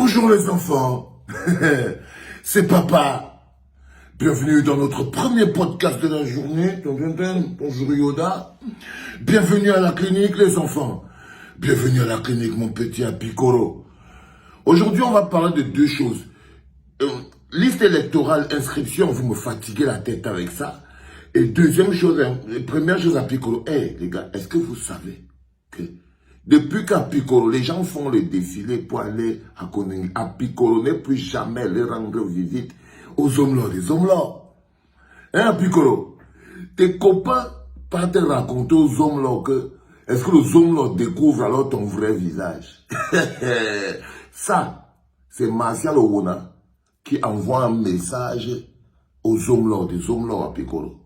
Bonjour les enfants, c'est papa. Bienvenue dans notre premier podcast de la journée. Bonjour Yoda. Bienvenue à la clinique les enfants. Bienvenue à la clinique mon petit Apicoro. Aujourd'hui on va parler de deux choses. Liste électorale, inscription, vous me fatiguez la tête avec ça. Et deuxième chose, première chose Apicoro. Les gars, est-ce que vous savez que depuis qu'Apicoro, les gens font le défilé pour aller à Koningui, Apicoro n'est plus jamais les rendre visite aux hommes lords, les hommes lords. Hein, Apicoro? Tes copains partent te raconter aux hommes lords que, est-ce que les hommes lords découvrent alors ton vrai visage? Ça, c'est Martial Owona qui envoie un message aux hommes lords, des hommes lords Apicoro.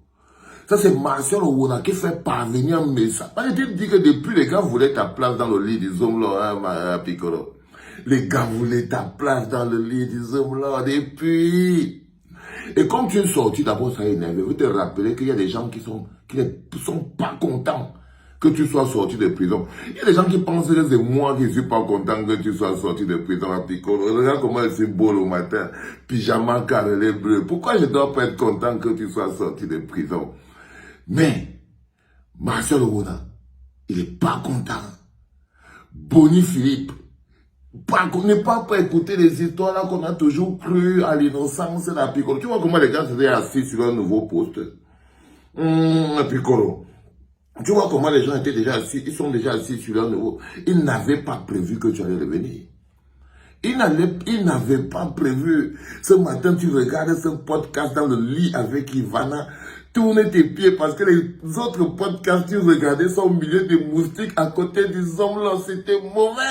Ça, c'est Martial Owona qui fait parvenir un message. Parce que tu dis que depuis, les gars voulaient ta place dans le lit des hommes là, hein, Apicoro. Les gars voulaient ta place dans le lit des hommes là, depuis. Et comme tu es sorti, d'abord, ça a énervé. Vous te rappelez qu'il y a des gens qui ne sont pas contents que tu sois sorti de prison. Il y a des gens qui pensent que c'est moi qui ne suis pas content que tu sois sorti de prison, Apicoro. Regarde comment elle s'est beau le matin. Pyjama carrelé bleu. Pourquoi je ne dois pas être content que tu sois sorti de prison? Mais, Martial Owona, il n'est pas content. Bonnie Philippe, n'est pas écouter les histoires là qu'on a toujours cru à l'innocence d'Apicoro. Tu vois comment les gars étaient assis sur un nouveau poste. Apicoro. Tu vois comment les gens étaient déjà assis, ils sont déjà assis sur un nouveau. Ils n'avaient pas prévu que tu allais revenir. Ils n'avaient pas prévu. Ce matin, tu regardes ce podcast dans le lit avec Ivana. Tourne tes pieds parce que les autres podcasts que tu regardais sont au milieu des moustiques à côté des hommes là. C'était mauvais.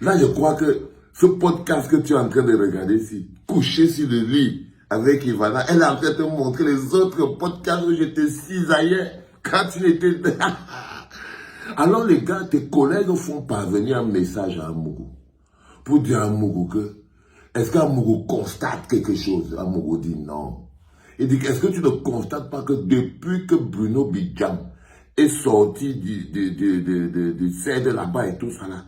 Là, je crois que ce podcast que tu es en train de regarder ici, couché sur le lit avec Ivana, elle est en train de te montrer les autres podcasts où j'étais cisaillé quand tu étais... Alors les gars, tes collègues font parvenir un message à Amougou pour dire à Amougou que est-ce qu'Amougou constate quelque chose? Amougou dit non. Il dit, est-ce que tu ne constates pas que depuis que Bruno Bidjan est sorti du CED là-bas et tout ça là,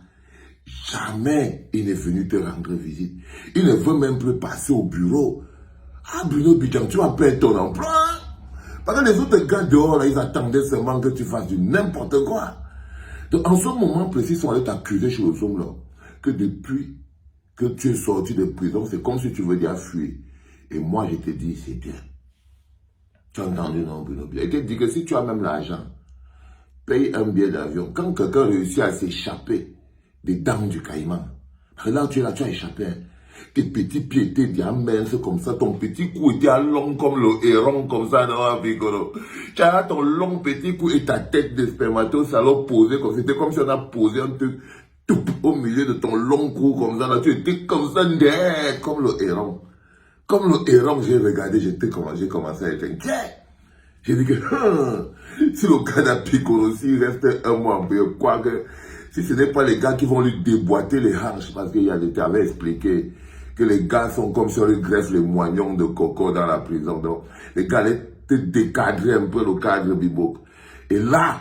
jamais il n'est venu te rendre visite. Il ne veut même plus passer au bureau. Ah, Bruno Bidjan, tu vas perdre ton emploi. Parce que les autres gars dehors, là, ils attendaient seulement que tu fasses du n'importe quoi. Donc, en ce moment précis, ils sont allés t'accuser chez les hommes là, que depuis que tu es sorti de prison, c'est comme si tu veux dire fuir. Et moi, je te dis, c'est bien. Tu as entendu, non, Bruno Bidjan? Et te dis que si tu as même l'argent, paye un billet d'avion. Quand quelqu'un réussit à s'échapper des dents du caïman, parce que là, tu es là, tu as échappé. Hein. Tes petits pieds étaient bien minces comme ça, ton petit cou était long comme le héron, comme ça, non, Apicoro. Tu as ton long petit cou et ta tête de spermatozoïde posée comme c'était comme si on a posé un truc tout au milieu de ton long cou comme ça, là, tu étais comme ça, comme le héron. Comme le héron, j'ai regardé, j'ai commencé à être inquiet. J'ai dit que, si le gars d'Apicoro aussi reste un mois en peu, quoi que, si ce n'est pas les gars qui vont lui déboîter les hanches, parce qu'il y a des tu avais expliqué que les gars sont comme si on lui greffe les moignons de coco dans la prison. Donc, les gars allaient te décadrer un peu le cadre bibouk. Et là,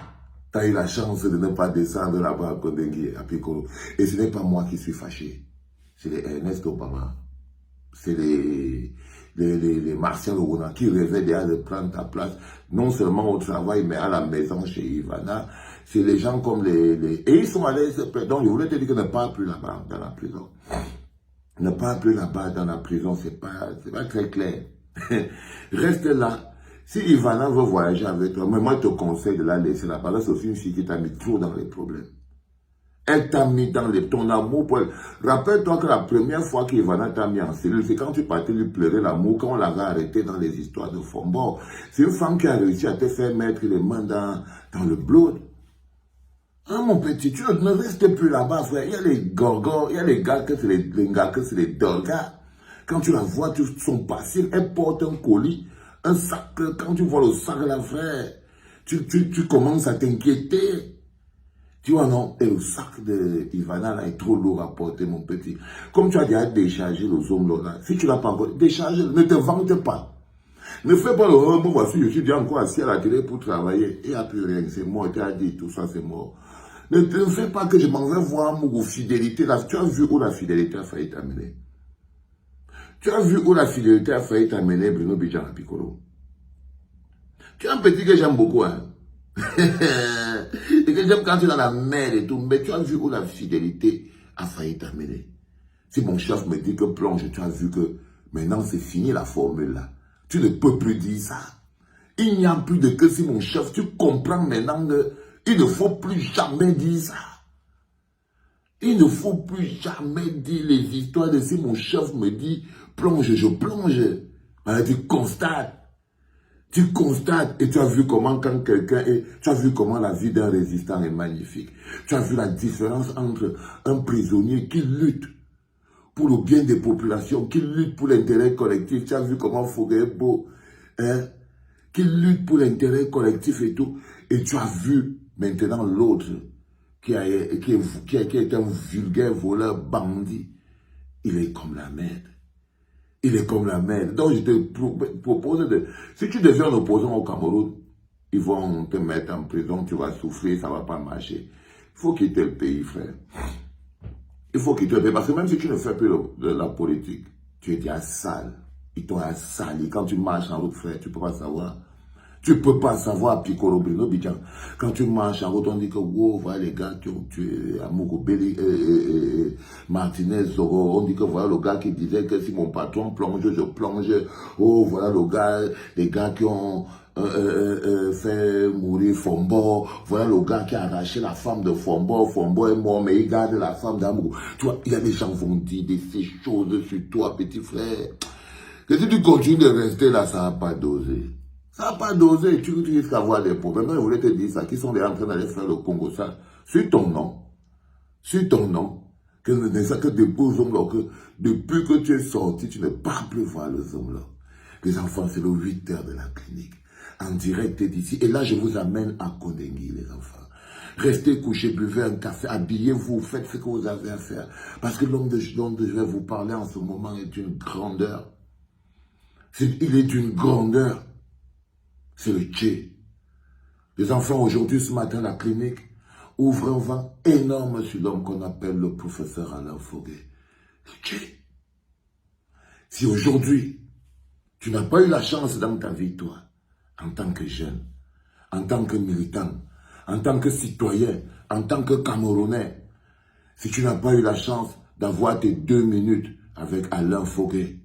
tu as eu la chance de ne pas descendre là-bas à Koningui, à Apicoro. Et ce n'est pas moi qui suis fâché. C'est les Ernest Obama. C'est les Martial Owona qui rêvaient déjà de prendre ta place, non seulement au travail, mais à la maison chez Ivana. C'est les gens comme Et ils sont allés se plaindre. Donc, je voulais te dire que ne parle plus là-bas, dans la prison. Ne parle plus là-bas, dans la prison, c'est pas très clair. Reste là. Si Ivana veut voyager avec toi, mais moi, je te conseille de la laisser là-bas. Là, c'est aussi une fille qui t'a mis trop dans les problèmes. Elle t'a mis dans ton amour pour elle. Rappelle-toi que la première fois qu'Ivana t'a mis en cellule, c'est quand tu partais lui pleurer l'amour, quand on l'avait arrêté dans les histoires de Fombord. C'est une femme qui a réussi à te faire mettre les mains dans le blood. Ah, mon petit, tu ne restes plus là-bas, frère. Il y a les gorgons, il y a les gars que c'est les gars que c'est les dorgas. Quand tu la vois, tu sont passifs. Elle porte un colis, un sac. Quand tu vois le sac là, frère, tu commences à t'inquiéter. Tu vois, non? Et le sac de Ivana, là, est trop lourd à porter, mon petit. Comme tu as déjà déchargé le zoom, là, si tu l'as pas encore déchargé, ne te vante pas. Ne fais pas le voici, je suis déjà encore assis à la télé pour travailler. Il n'y a plus rien, c'est mort, tu as dit, tout ça, c'est mort. Ne fais pas que je m'en vais voir mon fidélité. Là, tu as vu où la fidélité a failli t'amener. Tu as vu où la fidélité a failli t'amener Bruno Bidjan à Piccolo. Tu es un petit que j'aime beaucoup, hein. Et que j'aime quand tu es dans la mer et tout. Mais tu as vu où la fidélité a failli t'amener. Si mon chef me dit que plonge, tu as vu que maintenant c'est fini la formule là. Tu ne peux plus dire ça. Il n'y a plus de que si mon chef, tu comprends maintenant qu'il ne faut plus jamais dire ça. Il ne faut plus jamais dire les histoires de si mon chef me dit plonge, je plonge. Alors, tu constates et tu as vu comment quand quelqu'un est, tu as vu comment la vie d'un résistant est magnifique. Tu as vu la différence entre un prisonnier qui lutte pour le bien des populations, qui lutte pour l'intérêt collectif. Tu as vu comment Foguet est beau, hein, qui lutte pour l'intérêt collectif et tout. Et tu as vu maintenant l'autre qui est un vulgaire voleur bandit. Il est comme la merde. Il est comme la merde. Donc je te propose de... Si tu deviens un opposant au Cameroun, ils vont te mettre en prison, tu vas souffrir, ça ne va pas marcher. Il faut quitter le pays, frère. Il faut quitter le pays. Parce que même si tu ne fais plus de la politique, tu es déjà sale. Ils t'ont sali. Quand tu marches en route, frère, tu ne peux pas savoir. Tu ne peux pas savoir, Piccolo, Bruno Bidjan. Quand tu marches en route, on dit que, wow, voilà les gars qui ont tué Amogo Belli, Martinez, Zoro. On dit que voilà le gars qui disait que si mon patron plonge, je plonge. Oh, voilà le gars, les gars qui ont fait mourir Fombo. Voilà le gars qui a arraché la femme de Fombo. Fombo est mort, mais il garde la femme d'Amogo. Tu vois, il y a des gens qui vont dire ces choses sur toi, petit frère. Que si tu continues de rester là, ça ne va pas doser. Ça n'a pas dosé, tu risques d'avoir des problèmes. Je voulais te dire ça, qui sont en train d'aller faire le Congo, ça, sur ton nom, que depuis que tu es sorti, tu ne pars plus voir le zombie. Les enfants, c'est le 8h de la clinique, en direct d'ici. Et là, je vous amène à Kondengui, les enfants. Restez couchés, buvez un café, habillez-vous, faites ce que vous avez à faire. Parce que l'homme dont je vais vous parler en ce moment est une grandeur. Il est d'une grandeur. C'est le Tché. Les enfants, aujourd'hui, ce matin, la clinique ouvre un vent énorme sur l'homme qu'on appelle le professeur Alain Foguet. Le Tché. Si aujourd'hui, tu n'as pas eu la chance dans ta vie, toi, en tant que jeune, en tant que militant, en tant que citoyen, en tant que Camerounais, si tu n'as pas eu la chance d'avoir tes 2 minutes avec Alain Foguet,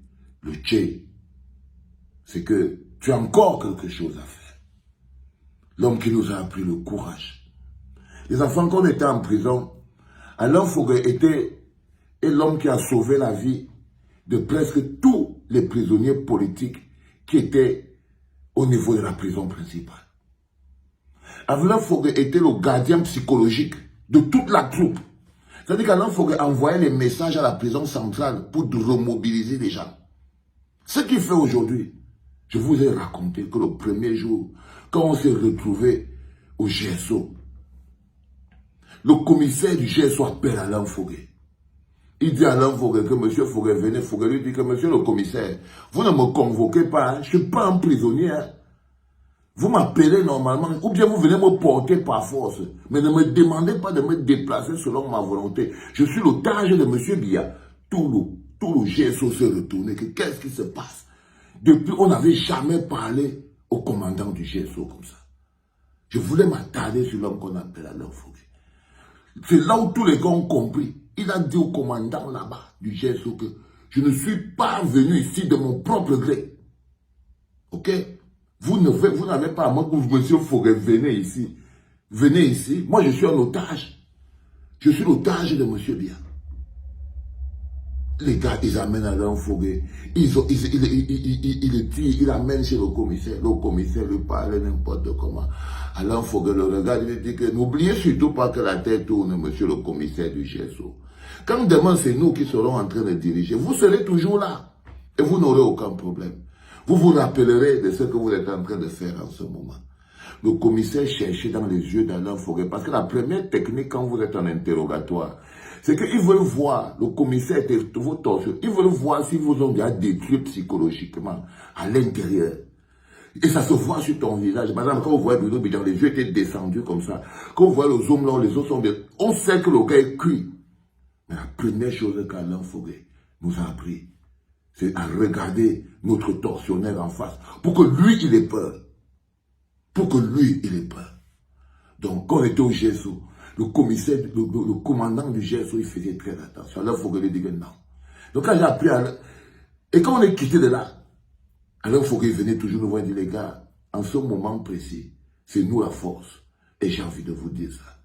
le Tché, c'est que tu as encore quelque chose à faire. L'homme qui nous a appris le courage. Les enfants, quand on était en prison, Alain Foguet est l'homme qui a sauvé la vie de presque tous les prisonniers politiques qui étaient au niveau de la prison principale. Alain Foguet était le gardien psychologique de toute la troupe. C'est-à-dire qu'Alain Foguet envoyait les messages à la prison centrale pour remobiliser les gens. Ce qu'il fait aujourd'hui, je vous ai raconté que le premier jour, quand on s'est retrouvé au GSO, le commissaire du GSO appelle Alain Foguet. Il dit à Alain Foguet que monsieur Foguet venez. Foguet lui dit que monsieur le commissaire, vous ne me convoquez pas, hein, je ne suis pas un prisonnier. Hein. Vous m'appelez normalement, ou bien vous venez me porter par force. Mais ne me demandez pas de me déplacer selon ma volonté. Je suis l'otage de monsieur Biya. Tout le GSO s'est retourné. Qu'est-ce qui se passe? Depuis, on n'avait jamais parlé au commandant du GSO comme ça. Je voulais m'attarder sur l'homme qu'on appelle Alain Foguet. C'est là où tous les gars ont compris. Il a dit au commandant là-bas du GSO que je ne suis pas venu ici de mon propre gré. Ok? Vous n'avez pas à moi que monsieur Foguet, venez ici. Venez ici. Moi, je suis un otage. Je suis l'otage de monsieur Biya. Les gars, ils amènent Alain Foguet. Il le tire, il amène chez le commissaire. Le commissaire lui parle n'importe comment. Alain Foguet le regarde, il dit que n'oubliez surtout pas que la tête tourne, monsieur le commissaire du GSO. Quand demain c'est nous qui serons en train de diriger, vous serez toujours là. Et vous n'aurez aucun problème. Vous vous rappellerez de ce que vous êtes en train de faire en ce moment. Le commissaire cherchait dans les yeux d'Alain Foguet. Parce que la première technique quand vous êtes en interrogatoire, c'est qu'ils veulent voir, le commissaire était vos torsions, ils veulent voir si vous ont déjà détruit psychologiquement à l'intérieur. Et ça se voit sur ton visage. Par exemple, quand vous voyez Bruno Bidjan, les yeux étaient descendus comme ça. Quand vous voyez les hommes là, les autres sont bien. On sait que le gars est cuit. Mais la première chose qu'Alain Foguet nous a appris, c'est à regarder notre tortionnaire en face. Pour que lui, il ait peur. Pour que lui, il ait peur. Donc, quand on était au GSO, le commissaire, le commandant du GSO, il faisait très attention. Alain Foguet lui dit que non. Donc, quand j'ai appris à... Et quand on est quitté de là, Alain Foguet venait toujours nous voir et dire, les gars, en ce moment précis, c'est nous la force. Et j'ai envie de vous dire ça.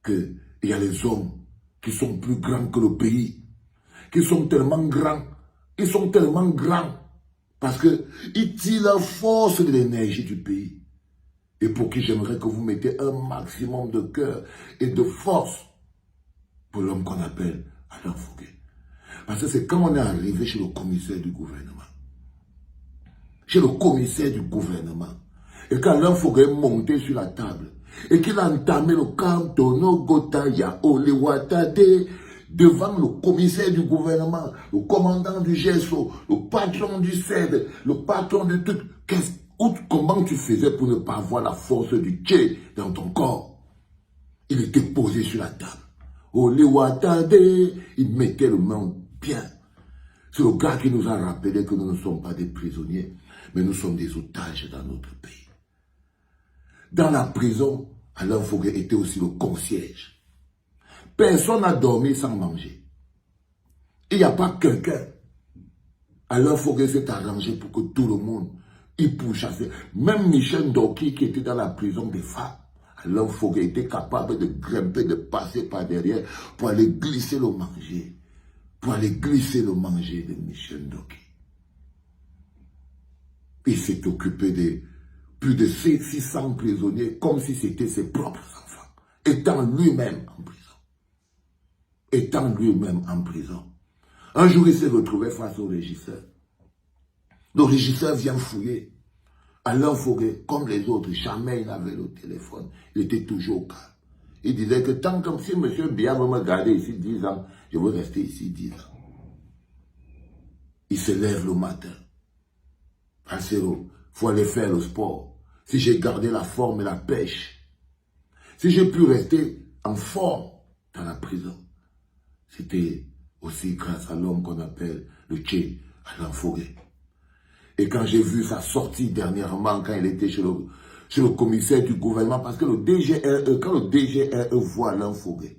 Qu'il y a les hommes qui sont plus grands que le pays, qui sont tellement grands, ils sont tellement grands, parce qu'ils tirent la force de l'énergie du pays. Et pour qui j'aimerais que vous mettez un maximum de cœur et de force pour l'homme qu'on appelle Alain Foguet. Parce que c'est quand on est arrivé chez le commissaire du gouvernement, chez le commissaire du gouvernement, et quand Alain Foguet est monté sur la table, et qu'il a entamé le cantono Gotaya Olewatade devant le commissaire du gouvernement, le commandant du GSO, le patron du CED, le patron du truc. Comment tu faisais pour ne pas avoir la force du Tché dans ton corps? Il était posé sur la table. Olewatade, il mettait le main bien. C'est le gars qui nous a rappelé que nous ne sommes pas des prisonniers, mais nous sommes des otages dans notre pays. Dans la prison, Alain Foguet était aussi le concierge. Personne n'a dormi sans manger. Il n'y a pas quelqu'un. Alain Foguet s'est arrangé pour que tout le monde y pourchasse. Même Michel Ndoki qui était dans la prison des femmes, Alain Foguet était capable de grimper, de passer par derrière pour aller glisser le manger. Pour aller glisser le manger de Michel Ndoki. Il s'est occupé de plus de 600 prisonniers comme si c'était ses propres enfants, étant lui-même en prison. Étant lui-même en prison. Un jour, il s'est retrouvé face au régisseur. Le régisseur vient fouiller. Alain Foguet, comme les autres, jamais il n'avait le téléphone. Il était toujours calme. Il disait que tant comme si M. Biya veut me garder ici 10 ans, je veux rester ici 10 ans. Il se lève le matin. Il faut aller faire le sport. Si j'ai gardé la forme et la pêche, si j'ai pu rester en forme dans la prison, c'était aussi grâce à l'homme qu'on appelle le Tché, Alain Foguet. Et quand j'ai vu sa sortie dernièrement, quand il était chez le commissaire du gouvernement, parce que le DGRE, quand le DGRE voit Alain Foguet,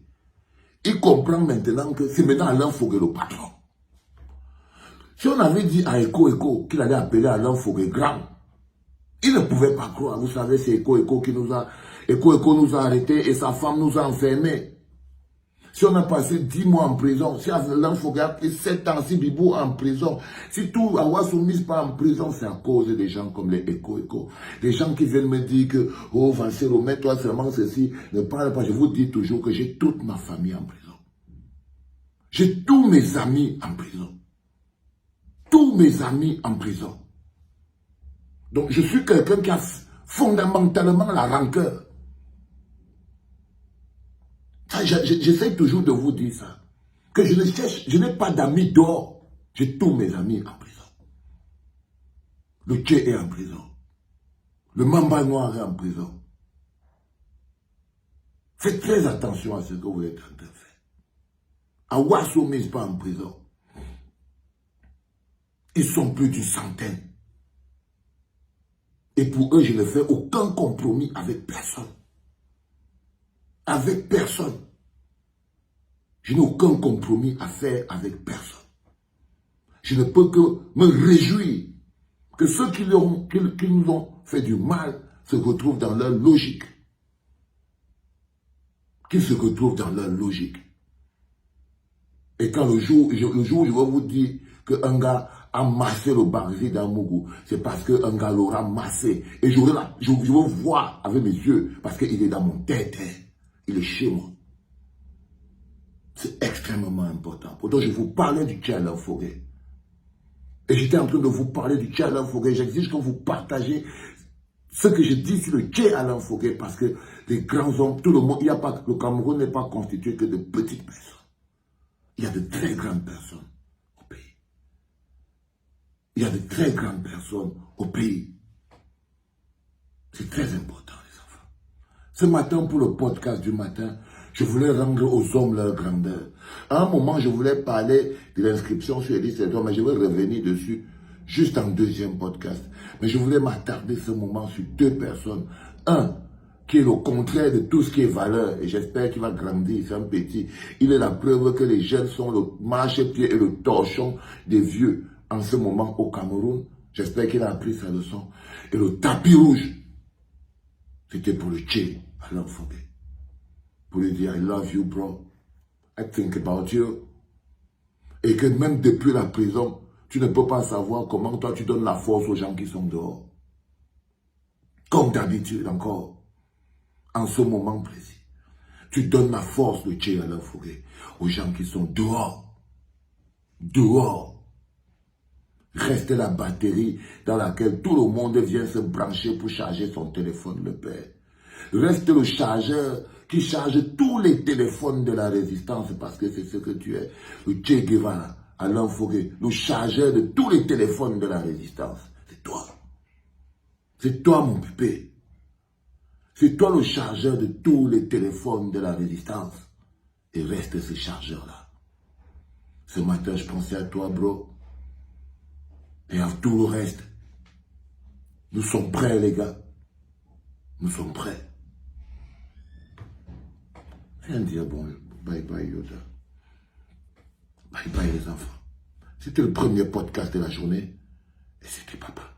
il comprend maintenant que c'est maintenant Alain Foguet le patron. Si on avait dit à Eko qu'il allait appeler Alain Foguet grand, il ne pouvait pas croire. Vous savez, c'est Eko qui nous a... Eko nous a arrêtés et sa femme nous a enfermés. Si on a passé 10 mois en prison, si Alain Foguet a pris 7 ans, si Bibou en prison, si tout Awassou ne mise pas en prison, c'est à cause des gens comme les Eko. Les gens qui viennent me dire que, oh Vancero, mets-toi seulement ceci, ne parle pas. Je vous dis toujours que j'ai toute ma famille en prison. J'ai tous mes amis en prison. Tous mes amis en prison. Donc je suis quelqu'un qui a fondamentalement la rancœur. J'essaie toujours de vous dire ça. Que je n'ai pas d'amis dehors. J'ai tous mes amis en prison. Le Tché est en prison. Le Mamba Noir est en prison. Faites très attention à ce que vous êtes en train de faire. Awassou n'est pas en prison. Ils sont plus d'une centaine. Et pour eux, je ne fais aucun compromis avec personne. Avec personne. Je n'ai aucun compromis à faire avec personne. Je ne peux que me réjouir que ceux qui nous ont fait du mal se retrouvent dans leur logique. Qu'ils se retrouvent dans leur logique. Et quand le jour où je vais vous dire qu'un gars a massé le Barzi dans Mougou, c'est parce qu'un gars l'aura massé. Et je veux voir avec mes yeux, parce qu'il est dans mon tête. Il est chez moi. C'est extrêmement important. Pourtant, je vous parlais du Tché Alain Foguet. Et j'étais en train de vous parler du Tché Alain Foguet. J'exige que vous partagez ce que je dis sur le Tché Alain Foguet, parce que les grands hommes, tout le monde, le Cameroun n'est pas constitué que de petites personnes. Il y a de très grandes personnes au pays. Il y a de très grandes personnes au pays. C'est très important, les enfants. Ce matin, pour le podcast du matin, je voulais rendre aux hommes leur grandeur. À un moment, je voulais parler de l'inscription sur les listes des hommes, mais je vais revenir dessus juste en deuxième podcast. Mais je voulais m'attarder ce moment sur deux personnes. Un, qui est le contraire de tout ce qui est valeur, et j'espère qu'il va grandir, c'est un petit. Il est la preuve que les jeunes sont le marchepied et le torchon des vieux en ce moment au Cameroun. J'espère qu'il a appris sa leçon. Et le tapis rouge, c'était pour le Tché, Alain Foguet. Pour lui dire, I love you, bro. I think about you. Et que même depuis la prison, tu ne peux pas savoir comment toi tu donnes la force aux gens qui sont dehors. Comme d'habitude encore. En ce moment précis, tu donnes la force de Tché Alain Foguet aux gens qui sont dehors. Dehors. Reste la batterie dans laquelle tout le monde vient se brancher pour charger son téléphone, le père. Reste le chargeur qui charge tous les téléphones de la résistance parce que c'est ce que tu es. Le Che Guevara, Alain Foguet, le chargeur de tous les téléphones de la résistance. C'est toi. C'est toi, mon pépé. C'est toi le chargeur de tous les téléphones de la résistance. Et reste ce chargeur-là. Ce matin, je pensais à toi, bro. Et à tout le reste. Nous sommes prêts, les gars. Nous sommes prêts. Viens dire bon, bye bye Yoda. Bye bye les enfants. C'était le premier podcast de la journée. Et c'était papa.